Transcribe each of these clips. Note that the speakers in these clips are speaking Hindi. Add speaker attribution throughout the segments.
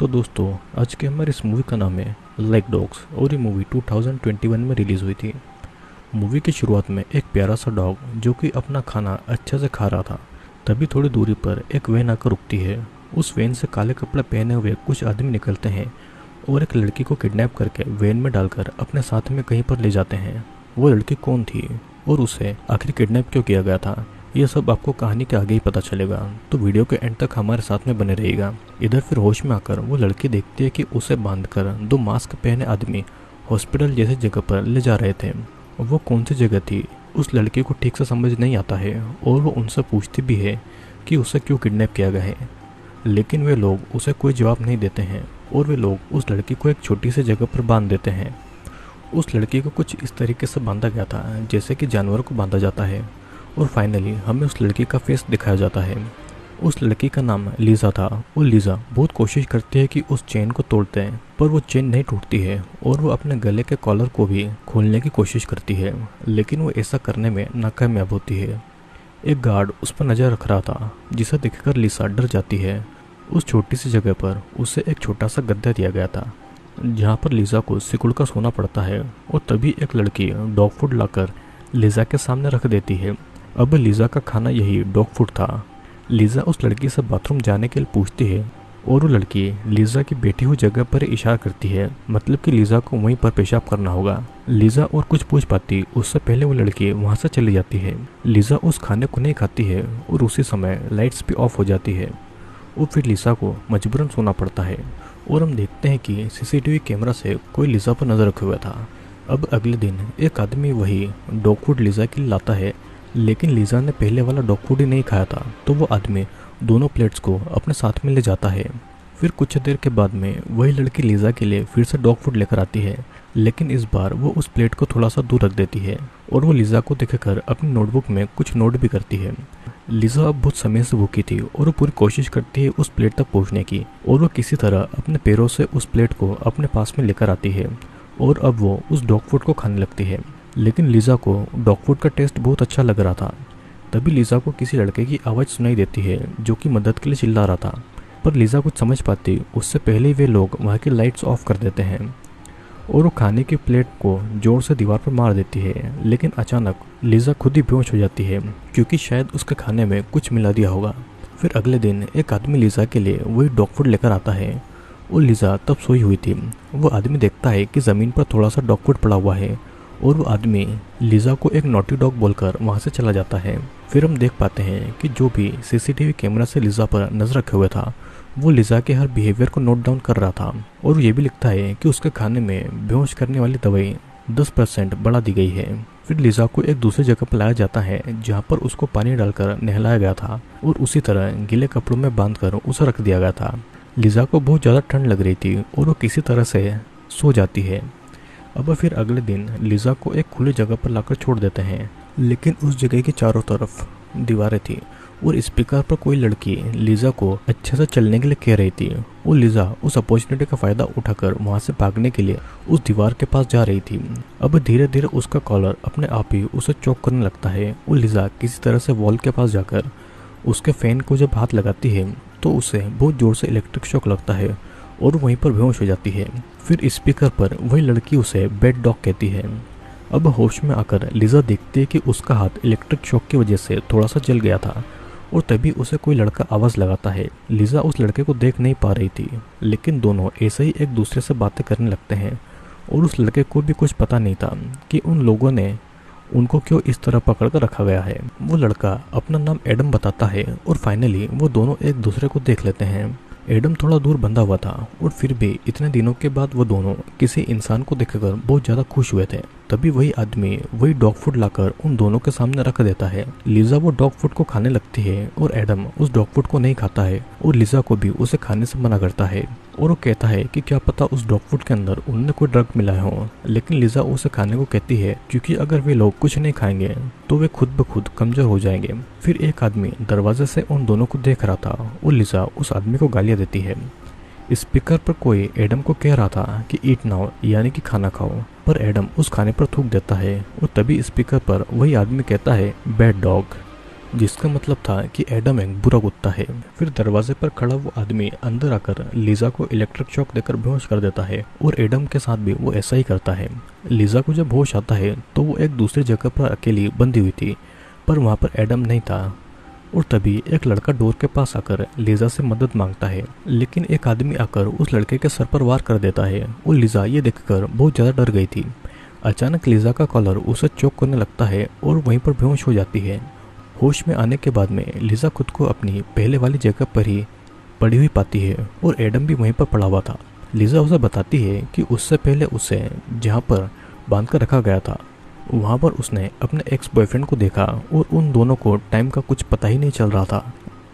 Speaker 1: तो दोस्तों, आज के हमारे इस मूवी का नाम है लाइक डॉग्स और ये मूवी 2021 में रिलीज़ हुई थी। मूवी की शुरुआत में एक प्यारा सा डॉग जो कि अपना खाना अच्छे से खा रहा था। तभी थोड़ी दूरी पर एक वैन आकर रुकती है। उस वैन से काले कपड़े पहने हुए कुछ आदमी निकलते हैं और एक लड़की को किडनैप करके वैन में डालकर अपने साथ में कहीं पर ले जाते हैं। वो लड़की कौन थी और उसे आखिर किडनैप क्यों किया गया था, ये सब आपको कहानी के आगे ही पता चलेगा। तो वीडियो के एंड तक हमारे साथ में बने रहिएगा। इधर फिर होश में आकर वो लड़की देखती है कि उसे बांधकर दो मास्क पहने आदमी हॉस्पिटल जैसी जगह पर ले जा रहे थे। वो कौन सी जगह थी उस लड़की को ठीक से समझ नहीं आता है और वो उनसे पूछती भी है कि उसे क्यों किडनैप किया गया है, लेकिन वे लोग उसे कोई जवाब नहीं देते हैं और वे लोग उस लड़की को एक छोटी सी जगह पर बांध देते हैं। उस लड़की को कुछ इस तरीके से बांधा गया था जैसे कि जानवरों को बांधा जाता है और फाइनली हमें उस लड़की का फेस दिखाया जाता है। उस लड़की का नाम लीज़ा था और लीज़ा बहुत कोशिश करती है कि उस चेन को तोड़ते हैं, पर वो चेन नहीं टूटती है और वो अपने गले के कॉलर को भी खोलने की कोशिश करती है, लेकिन वो ऐसा करने में नाकामयाब होती है। एक गार्ड उस पर नज़र रख रहा था जिसे देखकर लीज़ा डर जाती है। उस छोटी सी जगह पर उसे एक छोटा सा गद्दा दिया गया था जहाँ पर लीज़ा को सिकुड़ कर सोना पड़ता है और तभी एक लड़की डॉग फूड लाकर लीज़ा के सामने रख देती है। अब लीज़ा का खाना यही डॉग फूड था। लीज़ा उस लड़की से बाथरूम जाने के लिए पूछती है और वो लड़की लीज़ा की बैठी हुई जगह पर इशारा करती है, मतलब कि लीज़ा को वहीं पर पेशाब करना होगा। लीज़ा और कुछ पूछ पाती उससे पहले वो लड़की वहाँ से चली जाती है। लीज़ा उस खाने को नहीं खाती है और उसी समय लाइट्स भी ऑफ हो जाती है और फिर लीज़ा को मजबूरन सोना पड़ता है और हम देखते हैं कि सीसीटीवी कैमरा से कोई लीज़ा पर नज़र रखे हुआ था। अब अगले दिन एक आदमी वही डॉग फूड लीज़ा के लिए लाता है, लेकिन लीज़ा ने पहले वाला डॉग फूड ही नहीं खाया था, तो वो आदमी दोनों प्लेट्स को अपने साथ में ले जाता है। फिर कुछ देर के बाद में वही लड़की लीज़ा के लिए फिर से डॉग फूड लेकर आती है, लेकिन इस बार वो उस प्लेट को थोड़ा सा दूर रख देती है और वो लीज़ा को देखकर अपनी नोटबुक में कुछ नोट भी करती है। लीज़ा अब बहुत समय से भूखी थी और वो पूरी कोशिश करती है उस प्लेट तक पहुंचने की और वो किसी तरह अपने पैरों से उस प्लेट को अपने पास में लेकर आती है और अब वो उस डॉग फूड को खाने लगती है। लेकिन लीज़ा को डॉग फूड का टेस्ट बहुत अच्छा लग रहा था। तभी लीज़ा को किसी लड़के की आवाज़ सुनाई देती है जो कि मदद के लिए चिल्ला रहा था, पर लीज़ा कुछ समझ पाती उससे पहले ही वे लोग वहाँ की लाइट्स ऑफ कर देते हैं और वो खाने की प्लेट को जोर से दीवार पर मार देती है। लेकिन अचानक लीज़ा खुद ही बेहोश हो जाती है क्योंकि शायद उसके खाने में कुछ मिला दिया होगा। फिर अगले दिन एक आदमी लीज़ा के लिए वही डॉग फूड लेकर आता है और लीज़ा तब सोई हुई थी। वो आदमी देखता है कि ज़मीन पर थोड़ा सा डॉग फूड पड़ा हुआ है और वो आदमी लीज़ा को एक नॉटी डॉग बोलकर वहाँ से चला जाता है। फिर हम देख पाते हैं कि जो भी सीसीटीवी कैमरा से लीज़ा पर नज़र रखे हुए था वो लीज़ा के हर बिहेवियर को नोट डाउन कर रहा था और ये भी लिखता है कि उसके खाने में बेहोश करने वाली दवाई 10% बढ़ा दी गई है। फिर लीज़ा को एक दूसरी जगह पर लाया जाता है जहाँ पर उसको पानी डालकर नहलाया गया था और उसी तरह गीले कपड़ों में बांधकर उसे रख दिया गया था। लीज़ा को बहुत ज़्यादा ठंड लग रही थी और वो किसी तरह से सो जाती है। अब फिर अगले दिन लीज़ा को एक खुली जगह पर लाकर छोड़ देते हैं, लेकिन उस जगह की चारों तरफ दीवारें थी और स्पीकर पर कोई लड़की लीज़ा को अच्छे से चलने के लिए कह रही थी और लीज़ा उस अपॉर्चुनिटी का फ़ायदा उठाकर वहाँ से भागने के लिए उस दीवार के पास जा रही थी। अब धीरे धीरे उसका कॉलर अपने आप ही उसे चोक करने लगता है और लीज़ा किसी तरह से वॉल के पास जाकर उसके फ़ैन को जब हाथ लगाती है तो उसे बहुत ज़ोर से इलेक्ट्रिक शॉक लगता है और वहीं पर बेहोश हो जाती है। फिर स्पीकर पर वही लड़की उसे बैड डॉग कहती है। अब होश में आकर लीज़ा देखती है कि उसका हाथ इलेक्ट्रिक शॉक की वजह से थोड़ा सा जल गया था और तभी उसे कोई लड़का आवाज़ लगाता है। लीज़ा उस लड़के को देख नहीं पा रही थी, लेकिन दोनों ऐसे ही एक दूसरे से बातें करने लगते हैं और उस लड़के को भी कुछ पता नहीं था कि उन लोगों ने उनको क्यों इस तरह पकड़ कर रखा गया है। वो लड़का अपना नाम एडम बताता है और फाइनली वो दोनों एक दूसरे को देख लेते हैं। एडम थोड़ा दूर बंधा हुआ था और फिर भी इतने दिनों के बाद वो दोनों किसी इंसान को देखकर बहुत ज़्यादा खुश हुए थे। तभी वही आदमी वही डॉग फूड लाकर उन दोनों के सामने रख देता है। लीज़ा वो डॉग फूड को खाने लगती है और एडम उस डॉग फूड को नहीं खाता है और लीज़ा को भी उसे खाने से मना करता है और वो कहता है कि क्या पता उस डॉग फूड के अंदर उन्हें कोई ड्रग मिलाया हो। लेकिन लीज़ा उसे खाने को कहती है क्योंकि अगर वे लोग कुछ नहीं खाएंगे तो वे खुद ब खुद कमजोर हो जाएंगे। फिर एक आदमी दरवाजे से उन दोनों को देख रहा था और लीज़ा उस आदमी को गालियाँ देती है। स्पीकर पर कोई एडम को कह रहा था कि ईट नाउ यानी कि खाना खाओ, पर एडम उस खाने पर थूक देता है और तभी स्पीकर पर वही आदमी कहता है बैड डॉग। जिसका मतलब था कि एडम एक बुरा कुत्ता है। फिर दरवाजे पर खड़ा वो आदमी अंदर आकर लीजा को इलेक्ट्रिक शॉक देकर बेहोश कर देता है और एडम के साथ भी वो ऐसा ही करता है। लीजा को जब होश आता है तो वो एक दूसरी जगह पर अकेली बंधी हुई थी, पर वहाँ पर एडम नहीं था। और तभी एक लड़का डोर के पास आकर लीजा से मदद मांगता है, लेकिन एक आदमी आकर उस लड़के के सर पर वार कर देता है और लीजा ये देखकर बहुत ज़्यादा डर गई थी। अचानक लीजा का कॉलर उसे चोक करने लगता है और वहीं पर बेहोश हो जाती है। होश में आने के बाद में लीजा खुद को अपनी पहले वाली जगह पर ही पड़ी हुई पाती है और एडम भी वहीं पर पड़ा हुआ था। लीजा उसे बताती है कि उससे पहले उसे जहाँ पर बांध कर रखा गया था वहाँ पर उसने अपने एक्स बॉयफ्रेंड को देखा और उन दोनों को टाइम का कुछ पता ही नहीं चल रहा था।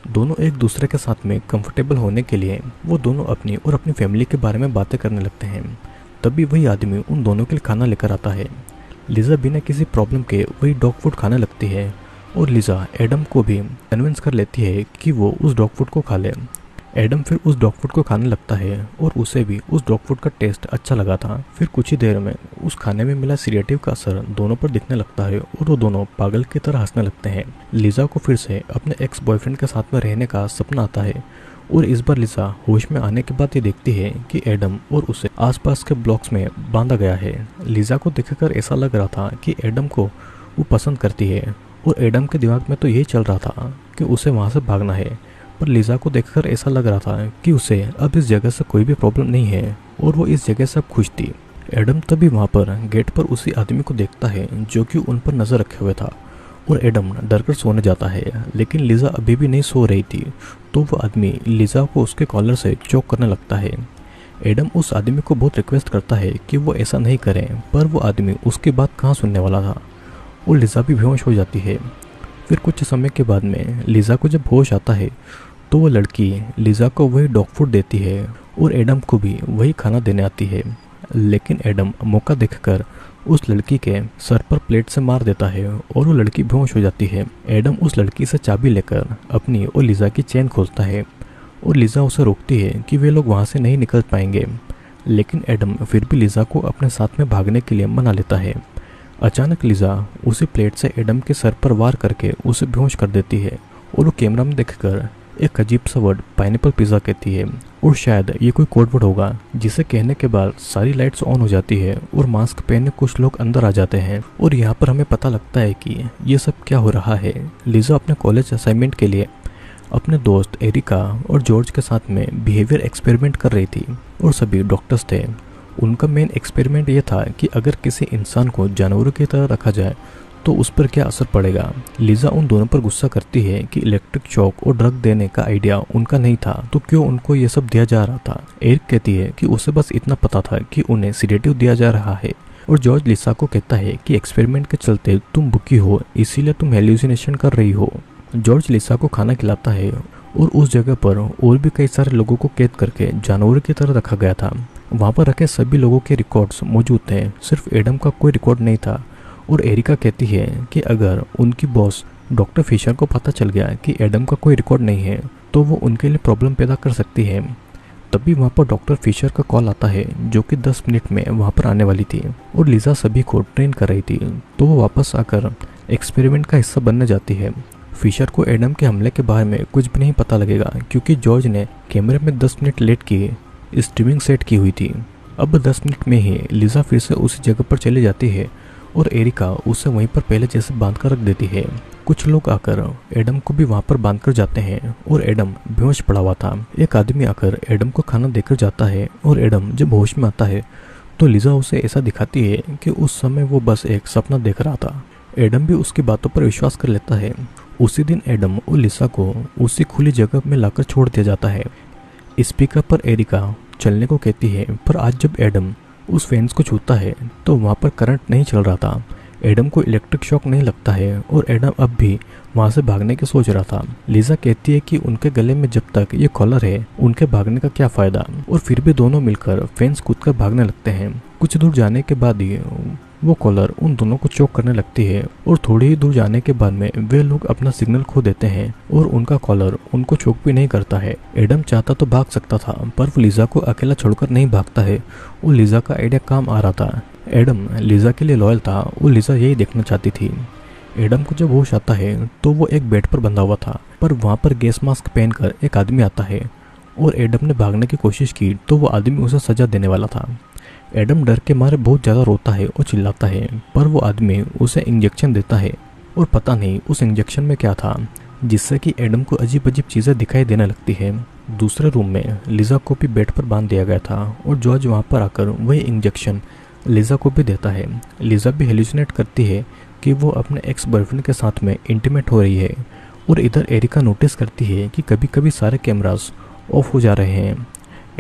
Speaker 1: दोनों एक दूसरे के साथ में कंफर्टेबल होने के लिए वो दोनों अपनी और अपनी फैमिली के बारे में बातें करने लगते हैं। तभी वही आदमी उन दोनों के लिए खाना लेकर आता है। लीजा बिना किसी प्रॉब्लम के वही डॉग फूड खाने लगती है और लीजा एडम को भी कन्विंस कर लेती है कि वो उस डॉग फूड को खा ले। एडम फिर उस डॉग फूड को खाने लगता है और उसे भी उस डॉग फूड का टेस्ट अच्छा लगा था। फिर कुछ ही देर में उस खाने में मिला सीडेटिव का असर दोनों पर दिखने लगता है और वो दोनों पागल की तरह हंसने लगते हैं। लीजा को फिर से अपने एक्स बॉयफ्रेंड के साथ में रहने का सपना आता है और इस बार लीजा होश में आने के बाद ये देखती है कि एडम और उसे आसपास के ब्लॉक्स में बांधा गया है। लीजा को देखकर ऐसा लग रहा था कि एडम को वो पसंद करती है और एडम के दिमाग में तो यही चल रहा था कि उसे वहाँ से भागना है। पर लीजा को देखकर ऐसा लग रहा था कि उसे अब इस जगह से कोई भी प्रॉब्लम नहीं है और वो इस जगह से अब खुश थी। एडम तभी वहाँ पर गेट पर उसी आदमी को देखता है जो कि उन पर नजर रखे हुए था और एडम डरकर सोने जाता है, लेकिन लीजा अभी भी नहीं सो रही थी। तो वो आदमी लीजा को उसके कॉलर से चोक करने लगता है। एडम उस आदमी को बहुत रिक्वेस्ट करता है कि वो ऐसा नहीं करे, पर वो आदमी उसकी बात कहाँ सुनने वाला था और लीजा भी बेहोश हो जाती है। फिर कुछ समय के बाद में लीजा को जब होश आता है तो वो लड़की लीजा को वही डॉग फूड देती है और एडम को भी वही खाना देने आती है, लेकिन एडम मौका देखकर उस लड़की के सर पर प्लेट से मार देता है और वो लड़की बेहोश हो जाती है। एडम उस लड़की से चाबी लेकर अपनी और लीजा की चेन खोलता है और लीजा उसे रोकती है कि वे लोग वहाँ से नहीं निकल पाएंगे, लेकिन एडम फिर भी लीजा को अपने साथ में भागने के लिए मना लेता है। अचानक लीजा उसी प्लेट से एडम के सर पर वार करके उसे बेहोश कर देती है और वो कैमरा में देखकर एक अजीब सा वर्ड पाइनएप्पल पिज़्ज़ा कहती है और शायद ये कोई कोड वर्ड होगा, जिसे कहने के बाद सारी लाइट्स ऑन हो जाती है और मास्क पहने कुछ लोग अंदर आ जाते हैं और यहाँ पर हमें पता लगता है कि ये सब क्या हो रहा है। लीजा अपने कॉलेज असाइनमेंट के लिए अपने दोस्त एरिका और जॉर्ज के साथ में बिहेवियर एक्सपेरिमेंट कर रही थी और सभी डॉक्टर्स थे। उनका मेन एक्सपेरिमेंट ये था कि अगर किसी इंसान को जानवरों की तरह रखा जाए तो उस पर क्या असर पड़ेगा। लीजा उन दोनों पर गुस्सा करती है कि इलेक्ट्रिक शॉक और ड्रग देने का आइडिया उनका नहीं था तो क्यों उनको ये सब दिया जा रहा था। एरिक कहती है कि उसे बस इतना पता था कि उन्हें सीडेटिव दिया जा रहा है और जॉर्ज लीसा को कहता है कि एक्सपेरिमेंट के चलते तुम भूखी हो, इसीलिए तुम हेल्यूसिनेशन कर रही हो। जॉर्ज लीसा को खाना खिलाता है और उस जगह पर और भी कई सारे लोगों को कैद करके जानवरों की तरह रखा गया था। वहाँ पर रखे सभी लोगों के रिकॉर्ड्स मौजूद थे, सिर्फ एडम का कोई रिकॉर्ड नहीं था। और एरिका कहती है कि अगर उनकी बॉस डॉक्टर फिशर को पता चल गया कि एडम का कोई रिकॉर्ड नहीं है तो वो उनके लिए प्रॉब्लम पैदा कर सकती है। तभी वहाँ पर डॉक्टर फिशर का कॉल आता है जो कि 10 मिनट में वहाँ पर आने वाली थी और लीजा सभी को ट्रेन कर रही थी, तो वो वापस आकर एक्सपेरिमेंट का हिस्सा बनने जाती है। फिशर को एडम के हमले के बारे में कुछ भी नहीं पता लगेगा क्योंकि जॉर्ज ने कैमरे में 10 मिनट लेट की स्ट्रीमिंग सेट की हुई थी। अब 10 मिनट में ही लीजा फिर से उसी जगह पर चली जाती है और एरिका उसे वहीं पर पहले जैसे बांध कर रख देती है। कुछ लोग आकर एडम को भी वहाँ पर बांध कर जाते हैं और एडम बेहोश पड़ा हुआ था। एक आदमी आकर एडम को खाना देकर जाता है और एडम जब होश में आता है तो लीजा उसे ऐसा दिखाती है कि उस समय वो बस एक सपना देख रहा था। एडम भी उसकी बातों पर विश्वास कर लेता है। उसी दिन एडम और लीसा को उसी खुली जगह में लाकर छोड़ दिया जाता है। स्पीकर पर एरिका चलने को कहती है, पर आज जब एडम उस फेंस को छूता है तो वहाँ पर करंट नहीं चल रहा था। एडम को इलेक्ट्रिक शॉक नहीं लगता है और एडम अब भी वहाँ से भागने की सोच रहा था। लीजा कहती है कि उनके गले में जब तक ये कॉलर है उनके भागने का क्या फायदा, और फिर भी दोनों मिलकर फेंस कूदकर भागने लगते हैं। कुछ दूर जाने के बाद ही वो कॉलर उन दोनों को चोक करने लगती है और थोड़ी ही दूर जाने के बाद में वे लोग अपना सिग्नल खो देते हैं और उनका कॉलर उनको चोक भी नहीं करता है। एडम चाहता तो भाग सकता था पर वो लीजा को अकेला छोड़कर नहीं भागता है और लीजा का आइडिया काम आ रहा था। एडम लीजा के लिए लॉयल था और लीजा यही देखना चाहती थी। एडम को जब होश आता है तो वो एक बेड पर बंधा हुआ था, पर वहाँ पर गैस मास्क पहनकर एक आदमी आता है और एडम ने भागने की कोशिश की तो वो आदमी उसे सजा देने वाला था। एडम डर के मारे बहुत ज़्यादा रोता है और चिल्लाता है, पर वो आदमी उसे इंजेक्शन देता है और पता नहीं उस इंजेक्शन में क्या था, जिससे कि एडम को अजीब अजीब चीज़ें दिखाई देने लगती है। दूसरे रूम में लिजा को भी बेड पर बांध दिया गया था और जॉर्ज वहाँ पर आकर वही इंजेक्शन लिजा को भी देता है। लिजा भी हेलुसिनेट करती है कि वो अपने एक्स बॉयफ्रेंड के साथ में इंटीमेट हो रही है और इधर एरिका नोटिस करती है कि कभी कभी सारे कैमरास ऑफ हो जा रहे हैं।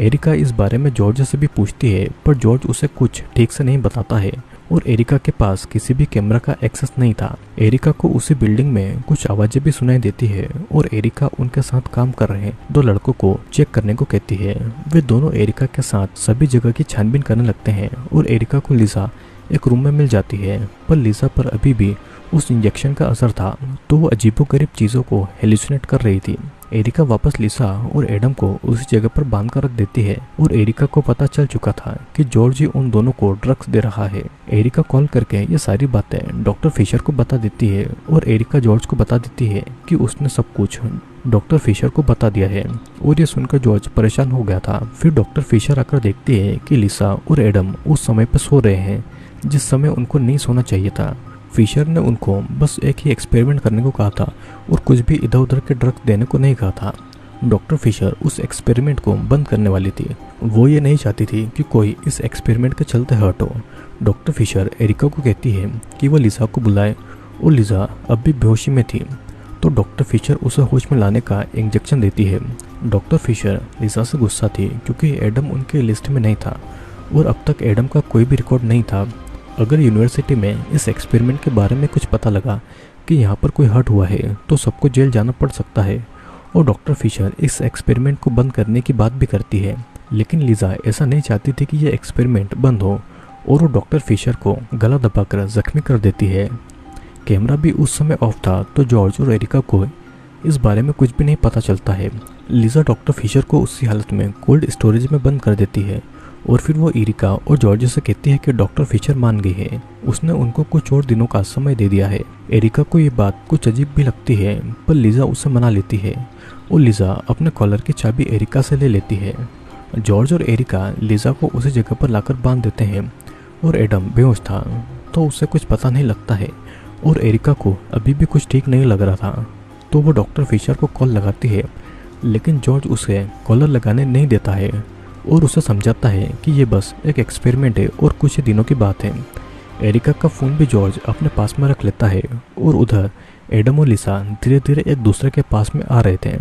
Speaker 1: एरिका इस बारे में जॉर्ज से भी पूछती है, पर जॉर्ज उसे कुछ ठीक से नहीं बताता है और एरिका के पास किसी भी कैमरा का एक्सेस नहीं था। एरिका को उसी बिल्डिंग में कुछ आवाज़ें भी सुनाई देती है और एरिका उनके साथ काम कर रहे दो लड़कों को चेक करने को कहती है। वे दोनों एरिका के साथ सभी जगह की छानबीन करने लगते हैं और एरिका को लिजा एक रूम में मिल जाती है, पर लिजा पर अभी भी उस इंजेक्शन का असर था, तो वो अजीबोगरीब चीज़ों को हेलुसिनेट कर रही थी। एरिका वापस लिसा और एडम को उसी जगह पर बांध कर रख देती है और एरिका को पता चल चुका था कि जॉर्ज ही उन दोनों को ड्रग्स दे रहा है। एरिका कॉल करके ये सारी बातें डॉक्टर फिशर को बता देती है और एरिका जॉर्ज को बता देती है कि उसने सब कुछ डॉक्टर फिशर को बता दिया है और ये सुनकर जॉर्ज परेशान हो गया था। फिर डॉक्टर फिशर आकर देखती है कि लिसा और एडम उस समय पर सो रहे हैं जिस समय उनको नहीं सोना चाहिए था। फिशर ने उनको बस एक ही एक्सपेरिमेंट करने को कहा था और कुछ भी इधर उधर के ड्रग्स देने को नहीं कहा था। डॉक्टर फिशर उस एक्सपेरिमेंट को बंद करने वाली थी। वो ये नहीं चाहती थी कि कोई इस एक्सपेरिमेंट के चलते हर्ट हो। डॉक्टर फिशर एरिका को कहती है कि वो लिजा को बुलाए और लिजा अब भी बेहोशी में थी, तो डॉक्टर फिशर उसे होश में लाने का इंजेक्शन देती है। डॉक्टर फिशर लिजा से गुस्सा थी क्योंकि एडम उनके लिस्ट में नहीं था और अब तक एडम का कोई भी रिकॉर्ड नहीं था। अगर यूनिवर्सिटी में इस एक्सपेरिमेंट के बारे में कुछ पता लगा कि यहाँ पर कोई हर्ट हुआ है तो सबको जेल जाना पड़ सकता है और डॉक्टर फिशर इस एक्सपेरिमेंट को बंद करने की बात भी करती है। लेकिन लिजा ऐसा नहीं चाहती थी कि यह एक्सपेरिमेंट बंद हो और वो डॉक्टर फिशर को गला दबाकर जख्मी कर देती है। कैमरा भी उस समय ऑफ था, तो जॉर्ज और एरिका को इस बारे में कुछ भी नहीं पता चलता है। लिजा डॉक्टर फिशर को उसी हालत में कोल्ड स्टोरेज में बंद कर देती है और फिर वो एरिका और जॉर्ज से कहती है कि डॉक्टर फिशर मान गई है, उसने उनको कुछ और दिनों का समय दे दिया है। एरिका को ये बात कुछ अजीब भी लगती है, पर लिजा उसे मना लेती है और लिजा अपने कॉलर की चाबी एरिका से ले लेती है। जॉर्ज और एरिका लिजा को उसी जगह पर लाकर बांध देते हैं और एडम बेहोश था, तो उसे कुछ पता नहीं लगता है और एरिका को अभी भी कुछ ठीक नहीं लग रहा था, तो वो डॉक्टर फिशर को कॉल लगाती है, लेकिन जॉर्ज उसे कॉलर लगाने नहीं देता है और उसे समझाता है कि ये बस एक एक्सपेरिमेंट है और कुछ ही दिनों की बात है। एरिका का फ़ोन भी जॉर्ज अपने पास में रख लेता है और उधर एडम और लिसा धीरे धीरे एक दूसरे के पास में आ रहे थे।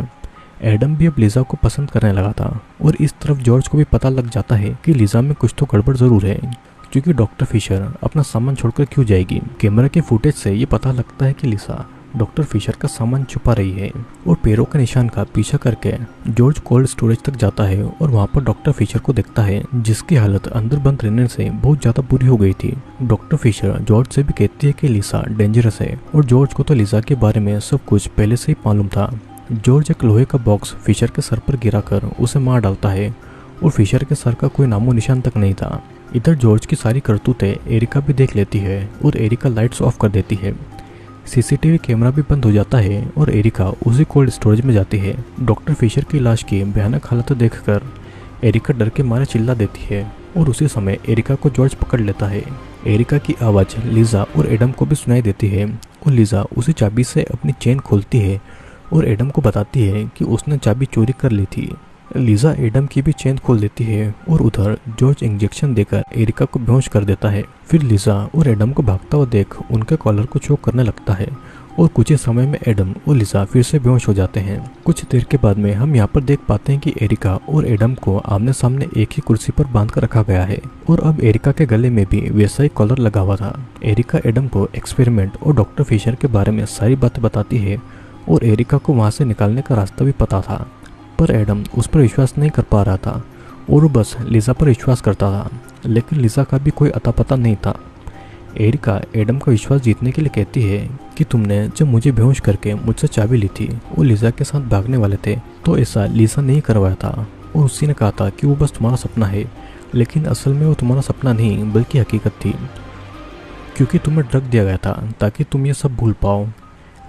Speaker 1: एडम भी अब लिजा को पसंद करने लगा था और इस तरफ जॉर्ज को भी पता लग जाता है कि लिजा में कुछ तो गड़बड़ ज़रूर है, क्योंकि डॉक्टर फिशर अपना सामान छोड़कर क्यों जाएगी। कैमरा के फुटेज से ये पता लगता है कि लिसा डॉक्टर फिशर का सामान छुपा रही है और पैरों के निशान का पीछा करके जॉर्ज कोल्ड स्टोरेज तक जाता है और वहाँ पर डॉक्टर फिशर को देखता है, जिसकी हालत अंदर बंद रहने से बहुत ज़्यादा बुरी हो गई थी। डॉक्टर फिशर जॉर्ज से भी कहती है कि लिसा डेंजरस है और जॉर्ज को तो लिसा के बारे में सब कुछ पहले से ही मालूम था। जॉर्ज एक लोहे का बॉक्स फिशर के सर पर गिराकर उसे मार डालता है और फिशर के सर का कोई नामो निशान तक नहीं था। इधर जॉर्ज की सारी करतूतें एरिका भी देख लेती है और एरिका लाइट्स ऑफ कर देती है। सीसीटीवी कैमरा भी बंद हो जाता है और एरिका उसी कोल्ड स्टोरेज में जाती है। डॉक्टर फिशर की लाश की भयानक हालत देखकर एरिका डर के मारे चिल्ला देती है और उसी समय एरिका को जॉर्ज पकड़ लेता है। एरिका की आवाज़ लिजा और एडम को भी सुनाई देती है और लिजा उसी चाबी से अपनी चेन खोलती है और एडम को बताती है कि उसने चाबी चोरी कर ली थी। लिजा एडम की भी चेन खोल देती है और उधर जॉर्ज इंजेक्शन देकर एरिका को बेहोश कर देता है। फिर लिजा और एडम को भागता हुआ देख उनके कॉलर को चोक करने लगता है और कुछ ही समय में एडम और लिजा फिर से बेहोश हो जाते हैं। कुछ देर के बाद में हम यहाँ पर देख पाते हैं कि एरिका और एडम को आमने सामने एक ही कुर्सी पर बांध कर रखा गया है और अब एरिका के गले में भी वैसा ही कॉलर लगा हुआ था। एरिका एडम को एक्सपेरिमेंट और डॉक्टर फिशर के बारे में सारी बातें बताती है और एरिका को वहाँ से निकालने का रास्ता भी पता था, पर एडम उस पर विश्वास नहीं कर पा रहा था और वो बस लिजा पर विश्वास करता था, लेकिन लिजा का भी कोई अता पता नहीं था। एरिका एडम का विश्वास जीतने के लिए कहती है कि तुमने जब मुझे बेहोश करके मुझसे चाबी ली थी और लिजा के साथ भागने वाले थे तो ऐसा लिजा नहीं करवाया था और उसी ने कहा था कि वो बस तुम्हारा सपना है, लेकिन असल में वो तुम्हारा सपना नहीं बल्कि हकीकत थी। क्योंकि तुम्हें ड्रग दिया गया था ताकि तुम ये सब भूल पाओ।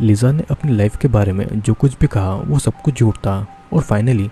Speaker 1: लिसा ने अपनी लाइफ के बारे में जो कुछ भी कहा वो सब कुछ झूठ था। और फाइनली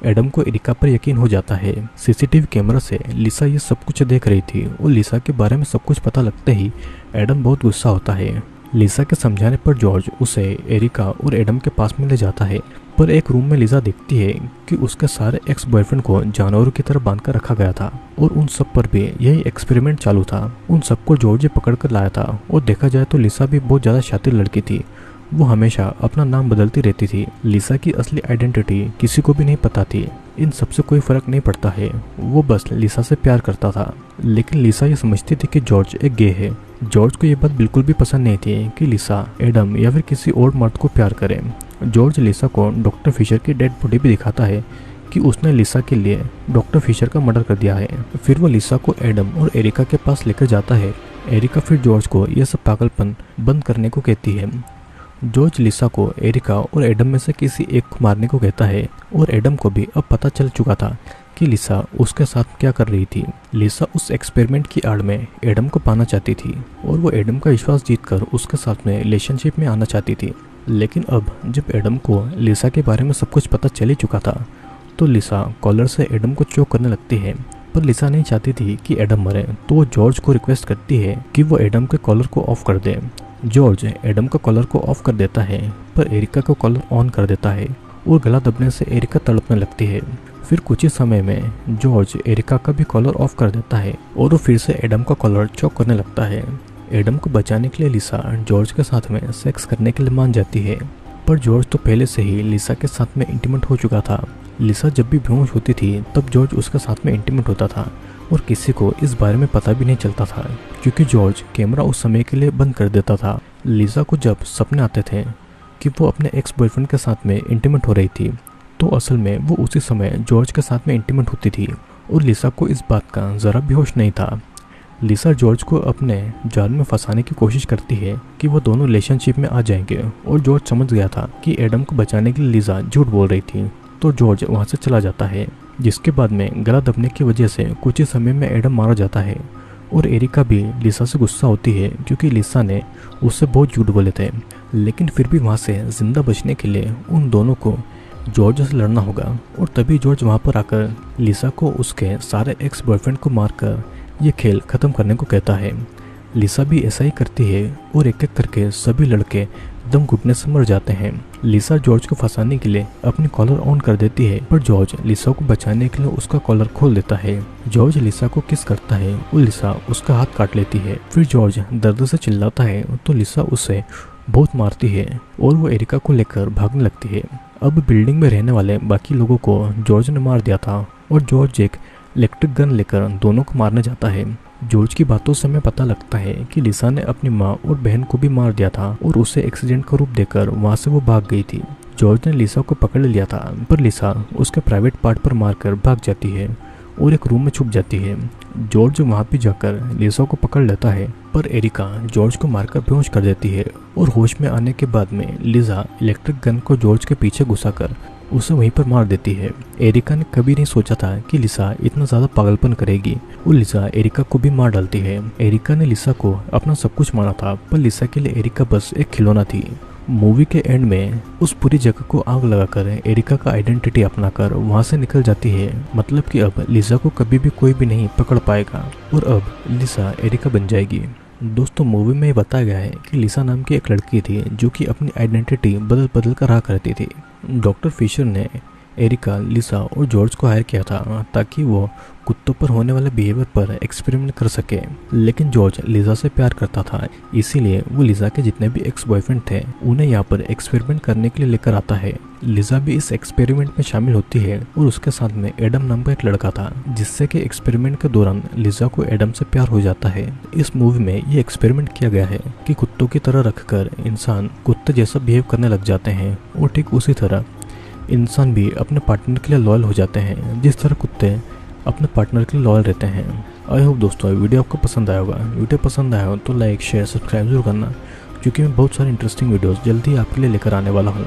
Speaker 1: एडम को एरिका पर यकीन हो जाता है। सीसीटीवी कैमरा से लिसा ये सब कुछ देख रही थी और लिसा के बारे में सब कुछ पता लगते ही एडम बहुत गुस्सा होता है। लिसा के समझाने पर जॉर्ज उसे एरिका और एडम के पास में ले जाता है। पर एक रूम में लिसा देखती है कि उसके सारे एक्स बॉयफ्रेंड को जानवरों की तरह बांध कर रखा गया था और उन सब पर भी यही एक्सपेरिमेंट चालू था। उन सबको जॉर्ज पकड़ कर लाया था। और देखा जाए तो लिसा भी बहुत ज़्यादा शातिर लड़की थी। वो हमेशा अपना नाम बदलती रहती थी। लिसा की असली आइडेंटिटी किसी को भी नहीं पता थी। इन सबसे कोई फर्क नहीं पड़ता है, वो बस लिसा से प्यार करता था। लेकिन लिसा ये समझती थी कि जॉर्ज एक गे है। जॉर्ज को ये बात बिल्कुल भी पसंद नहीं थी कि लिसा एडम या फिर किसी और मर्द को प्यार करे। जॉर्ज लिसा को डॉक्टर फिशर की डेड बॉडी भी दिखाता है कि उसने लिसा के लिए डॉक्टर फिशर का मर्डर कर दिया है। फिर वो लिसा को एडम और एरिका के पास लेकर जाता है। एरिका फिर जॉर्ज को यह सब पागलपन बंद करने को कहती है। जॉर्ज लिसा को एरिका और एडम में से किसी एक को मारने को कहता है। और एडम को भी अब पता चल चुका था कि लिसा उसके साथ क्या कर रही थी। लिसा उस एक्सपेरिमेंट की आड़ में एडम को पाना चाहती थी और वो एडम का विश्वास जीतकर उसके साथ में रिलेशनशिप में आना चाहती थी। लेकिन अब जब एडम को लिसा के बारे में सब कुछ पता चल ही चुका था तो लिसा कॉलर से एडम को चोक करने लगती है। पर लिसा नहीं चाहती थी कि एडम मरे, तो वो जॉर्ज को रिक्वेस्ट करती है कि वो एडम के कॉलर को ऑफ कर दे। जॉर्ज एडम का कॉलर को ऑफ कर देता है पर एरिका का कॉलर ऑन कर देता है और गला दबने से एरिका तड़पने लगती है। फिर कुछ ही समय में जॉर्ज एरिका का भी कॉलर ऑफ कर देता है और वो फिर से एडम का कॉलर चॉक करने लगता है। एडम को बचाने के लिए लिसा जॉर्ज के साथ में सेक्स करने के लिए मान जाती है। पर जॉर्ज तो पहले से ही लिसा के साथ में इंटीमेट हो चुका था। लिसा जब भी बेहोश होती थी तब जॉर्ज उसके साथ में इंटीमेट होता था और किसी को इस बारे में पता भी नहीं चलता था क्योंकि जॉर्ज कैमरा उस समय के लिए बंद कर देता था। लिसा को जब सपने आते थे कि वो अपने एक्स बॉयफ्रेंड के साथ में इंटीमेट हो रही थी तो असल में वो उसी समय जॉर्ज के साथ में इंटीमेट होती थी और लिसा को इस बात का ज़रा भी होश नहीं था। लिसा जॉर्ज को अपने जाल में फंसाने की कोशिश करती है कि वो दोनों रिलेशनशिप में आ जाएंगे और जॉर्ज समझ गया था कि एडम को बचाने के लिए लिसा झूठ बोल रही थी, तो जॉर्ज वहाँ से चला जाता है। जिसके बाद में गला दबने की वजह से कुछ ही समय में एडम मारा जाता है और एरिका भी लिसा से गुस्सा होती है क्योंकि लिसा ने उससे बहुत झूठ बोले थे। लेकिन फिर भी वहाँ से जिंदा बचने के लिए उन दोनों को जॉर्ज से लड़ना होगा और तभी जॉर्ज वहाँ पर आकर लिसा को उसके सारे एक्स बॉयफ्रेंड को मारकर ये खेल ख़त्म करने को कहता है। लिसा भी ऐसा ही करती है और एक एक करके सभी लड़के दम घुटने से मर जाते हैं। लिसा जॉर्ज को फंसाने के लिए अपनी कॉलर ऑन कर देती है पर जॉर्ज लिसा को बचाने के लिए उसका कॉलर खोल देता है। जॉर्ज लिसा को किस करता है और लिसा उसका हाथ काट लेती है। फिर जॉर्ज दर्द से चिल्लाता है तो लिसा उसे बहुत मारती है और वो एरिका को लेकर भागने लगती है। अब बिल्डिंग में रहने वाले बाकी लोगों को जॉर्ज ने मार दिया था और जॉर्ज एक इलेक्ट्रिक गन लेकर दोनों को मारने जाता है। जॉर्ज की बातों से हमें पता लगता है कि लिसा ने अपनी माँ और बहन को भी मार दिया था और उसे एक्सीडेंट का रूप देकर वहाँ से वो भाग गई थी। जॉर्ज ने लिसा को पकड़ लिया था पर लिसा उसके प्राइवेट पार्ट पर मारकर भाग जाती है और एक रूम में छुप जाती है। जॉर्ज वहाँ पे जाकर लिसा को पकड़ लेता है पर एरिका जॉर्ज को मारकर बेहोश कर देती है और होश में आने के बाद में लिसा इलेक्ट्रिक गन को जॉर्ज के पीछे घुसाकर उसे वहीं पर मार देती है। एरिका ने कभी नहीं सोचा था कि लिसा इतना ज़्यादा पागलपन करेगी और लिसा एरिका को भी मार डालती है। एरिका ने लिसा को अपना सब कुछ माना था पर लिसा के लिए एरिका बस एक खिलौना थी। मूवी के एंड में उस पूरी जगह को आग लगाकर एरिका का आइडेंटिटी अपनाकर वहाँ से निकल जाती है। मतलब कि अब लिसा को कभी भी कोई भी नहीं पकड़ पाएगा और अब लिसा एरिका बन जाएगी। दोस्तों मूवी में ये बताया गया है कि लिसा नाम की एक लड़की थी जो कि अपनी आइडेंटिटी बदल बदल कर रहा करती थी। डॉक्टर फिशर ने एरिका, लिसा और जॉर्ज को हायर किया था ताकि वो कुत्तों पर होने वाले बिहेवियर पर एक्सपेरिमेंट कर सके। लेकिन जॉर्ज लिसा से प्यार करता था, इसीलिए वो लिसा के जितने भी एक्स बॉयफ्रेंड थे उन्हें यहाँ पर एक्सपेरिमेंट करने के लिए लेकर आता है। लिसा भी इस एक्सपेरिमेंट में शामिल होती है और उसके साथ में एडम नाम का एक लड़का था जिससे कि एक्सपेरिमेंट के दौरान लिसा को एडम से प्यार हो जाता है। इस मूवी में ये एक्सपेरिमेंट किया गया है कि कुत्तों की तरह रखकर इंसान कुत्ते जैसा बिहेव करने लग जाते हैं और ठीक उसी तरह इंसान भी अपने पार्टनर के लिए लॉयल हो जाते हैं जिस तरह कुत्ते अपने पार्टनर के लिए लॉयल रहते हैं। आई होप दोस्तों वीडियो आपको पसंद आया होगा। वीडियो पसंद आया हो तो लाइक शेयर सब्सक्राइब जरूर करना क्योंकि मैं बहुत सारे इंटरेस्टिंग वीडियोस जल्दी आपके लिए लेकर आने वाला हूँ।